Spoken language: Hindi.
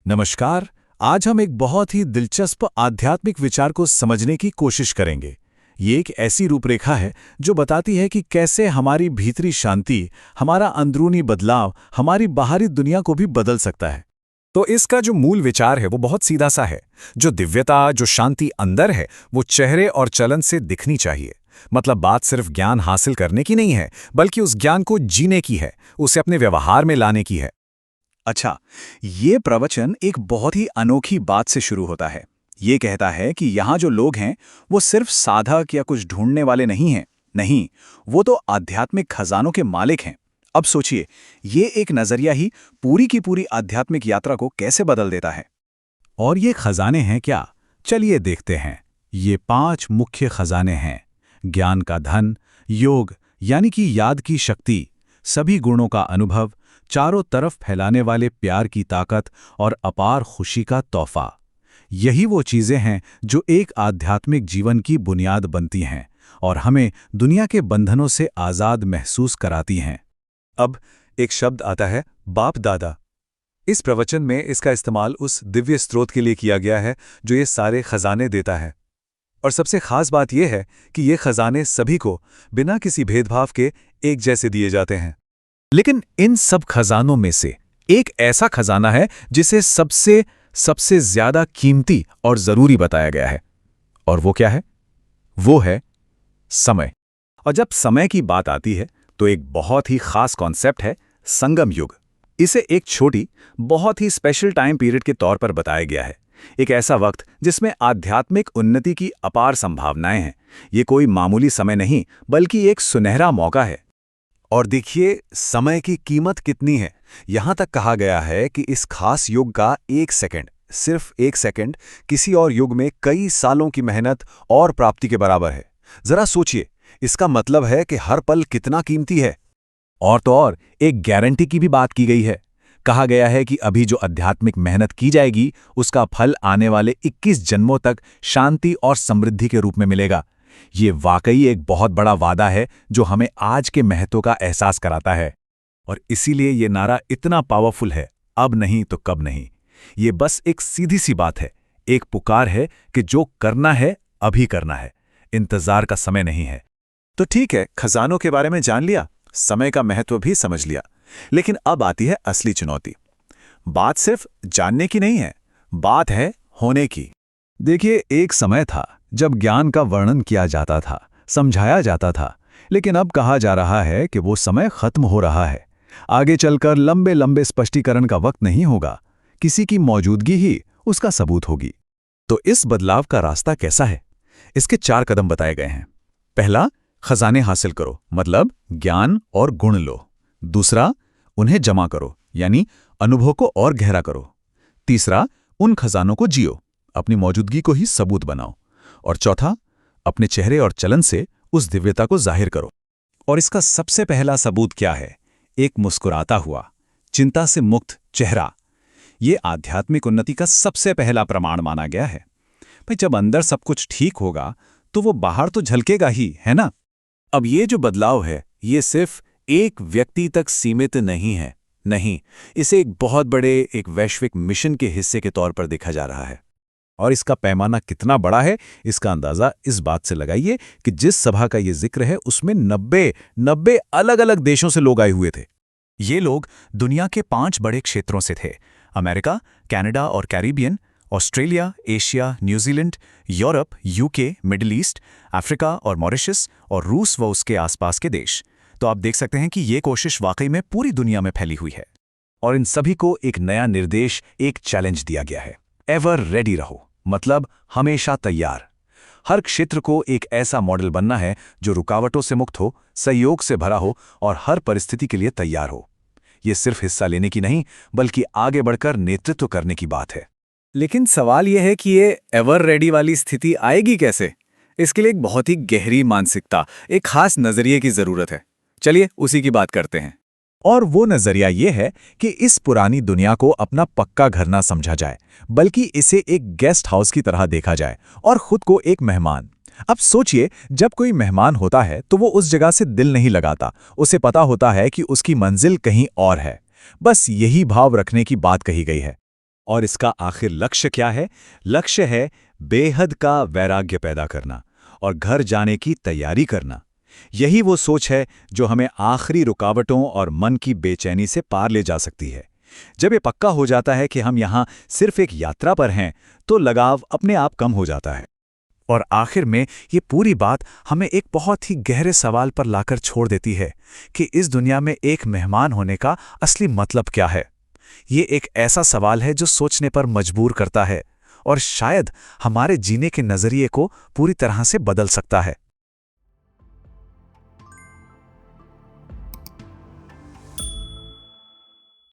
नमस्कार। आज हम एक बहुत ही दिलचस्प आध्यात्मिक विचार को समझने की कोशिश करेंगे। ये एक ऐसी रूपरेखा है जो बताती है कि कैसे हमारी भीतरी शांति, हमारा अंदरूनी बदलाव, हमारी बाहरी दुनिया को भी बदल सकता है। तो इसका जो मूल विचार है वो बहुत सीधा सा है। जो दिव्यता, जो शांति अंदर है, वो चेहरे और चलन से दिखनी चाहिए। मतलब बात सिर्फ ज्ञान हासिल करने की नहीं है, बल्कि उस ज्ञान को जीने की है, उसे अपने व्यवहार में लाने की है। अच्छा, ये प्रवचन एक बहुत ही अनोखी बात से शुरू होता है। ये कहता है कि यहाँ जो लोग हैं वो सिर्फ साधक या कुछ ढूंढने वाले नहीं हैं। नहीं, वो तो आध्यात्मिक खजानों के मालिक हैं। अब सोचिए, ये एक नजरिया ही पूरी की पूरी आध्यात्मिक यात्रा को कैसे बदल देता है। और ये खजाने हैं क्या? चलिए देखते हैं। ये 5 मुख्य खजाने हैं। ज्ञान का धन, योग यानी कि याद की शक्ति, सभी गुणों का अनुभव, चारों तरफ फैलाने वाले प्यार की ताकत और अपार खुशी का तोहफा। यही वो चीजें हैं जो एक आध्यात्मिक जीवन की बुनियाद बनती हैं और हमें दुनिया के बंधनों से आज़ाद महसूस कराती हैं। अब एक शब्द आता है, बाप दादा। इस प्रवचन में इसका इस्तेमाल उस दिव्य स्रोत के लिए किया गया है जो ये सारे खजाने देता है। और सबसे खास बात यह है कि ये खजाने सभी को बिना किसी भेदभाव के एक जैसे दिए जाते हैं। लेकिन इन सब खजानों में से एक ऐसा खजाना है जिसे सबसे ज्यादा कीमती और जरूरी बताया गया है। और वो क्या है? वो है समय। और जब समय की बात आती है तो एक बहुत ही खास कॉन्सेप्ट है, संगम युग। इसे एक छोटी, बहुत ही स्पेशल टाइम पीरियड के तौर पर बताया गया है। एक ऐसा वक्त जिसमें आध्यात्मिक उन्नति की अपार संभावनाएं हैं। ये कोई मामूली समय नहीं, बल्कि एक सुनहरा मौका है। और देखिए समय की कीमत कितनी है। यहां तक कहा गया है कि इस खास युग का 1 सेकंड, सिर्फ 1 सेकंड, किसी और युग में कई सालों की मेहनत और प्राप्ति के बराबर है। जरा सोचिए, इसका मतलब है कि हर पल कितना कीमती है। और तो और एक गारंटी की भी बात की गई है। कहा गया है कि अभी जो आध्यात्मिक मेहनत की जाएगी उसका फल आने वाले 21 जन्मों तक शांति और समृद्धि के रूप में मिलेगा। ये वाकई एक बहुत बड़ा वादा है जो हमें आज के महत्व का एहसास कराता है। और इसीलिए ये नारा इतना पावरफुल है, अब नहीं तो कब नहीं। ये बस एक सीधी सी बात है, एक पुकार है कि जो करना है अभी करना है, इंतजार का समय नहीं है। तो ठीक है, खजानों के बारे में जान लिया, समय का महत्व भी समझ लिया। लेकिन अब आती है असली चुनौती। बात सिर्फ जानने की नहीं है, बात है होने की। देखिए, एक समय था जब ज्ञान का वर्णन किया जाता था, समझाया जाता था, लेकिन अब कहा जा रहा है कि वो समय खत्म हो रहा है। आगे चलकर लंबे लंबे स्पष्टीकरण का वक्त नहीं होगा, किसी की मौजूदगी ही उसका सबूत होगी। तो इस बदलाव का रास्ता कैसा है? इसके 4 कदम बताए गए हैं। पहला, खजाने हासिल करो, मतलब ज्ञान और गुण लो। दूसरा, उन्हें जमा करो, यानी अनुभव को और गहरा करो। तीसरा, उन खजानों को जियो, अपनी मौजूदगी को ही सबूत बनाओ। और चौथा, अपने चेहरे और चलन से उस दिव्यता को जाहिर करो। और इसका सबसे पहला सबूत क्या है? एक मुस्कुराता हुआ, चिंता से मुक्त चेहरा। ये आध्यात्मिक उन्नति का सबसे पहला प्रमाण माना गया है। भाई, जब अंदर सब कुछ ठीक होगा तो वो बाहर तो झलकेगा ही, है ना? अब ये जो बदलाव है, ये सिर्फ एक व्यक्ति तक सीमित नहीं है। नहीं, इसे एक बहुत बड़े, एक वैश्विक मिशन के हिस्से के तौर पर देखा जा रहा है। और इसका पैमाना कितना बड़ा है, इसका अंदाजा इस बात से लगाइए कि जिस सभा का ये जिक्र है उसमें 90 अलग अलग देशों से लोग आए हुए थे। ये लोग दुनिया के 5 बड़े क्षेत्रों से थे: अमेरिका, कनाडा और Caribbean, Australia, Asia, New Zealand, Europe, UK, middle east, Africa और मॉरिशस, और रूस व उसके आसपास के देश। तो आप देख सकते हैं कि ये कोशिश वाकई में पूरी दुनिया में फैली हुई है। और इन सभी को एक नया निर्देश, एक चैलेंज दिया गया है। एवर रेडी रहो, मतलब हमेशा तैयार। हर क्षेत्र को एक ऐसा मॉडल बनना है जो रुकावटों से मुक्त हो, सहयोग से भरा हो और हर परिस्थिति के लिए तैयार हो। ये सिर्फ हिस्सा लेने की नहीं, बल्कि आगे बढ़कर नेतृत्व करने की बात है। लेकिन सवाल यह है कि ये एवर रेडी वाली स्थिति आएगी कैसे? इसके लिए एक बहुत ही गहरी मानसिकता, एक खास नजरिए की जरूरत है। चलिए उसी की बात करते हैं। और वो नजरिया ये है कि इस पुरानी दुनिया को अपना पक्का घर ना समझा जाए, बल्कि इसे एक गेस्ट हाउस की तरह देखा जाए और खुद को एक मेहमान। अब सोचिए, जब कोई मेहमान होता है तो वो उस जगह से दिल नहीं लगाता, उसे पता होता है कि उसकी मंजिल कहीं और है। बस यही भाव रखने की बात कही गई है। और इसका आखिर लक्ष्य क्या है? लक्ष्य है बेहद का वैराग्य पैदा करना और घर जाने की तैयारी करना। यही वो सोच है जो हमें आखिरी रुकावटों और मन की बेचैनी से पार ले जा सकती है। जब ये पक्का हो जाता है कि हम यहाँ सिर्फ एक यात्रा पर हैं, तो लगाव अपने आप कम हो जाता है। और आखिर में ये पूरी बात हमें एक बहुत ही गहरे सवाल पर लाकर छोड़ देती है कि इस दुनिया में एक मेहमान होने का असली मतलब क्या है। ये एक ऐसा सवाल है जो सोचने पर मजबूर करता है और शायद हमारे जीने के नज़रिए को पूरी तरह से बदल सकता है।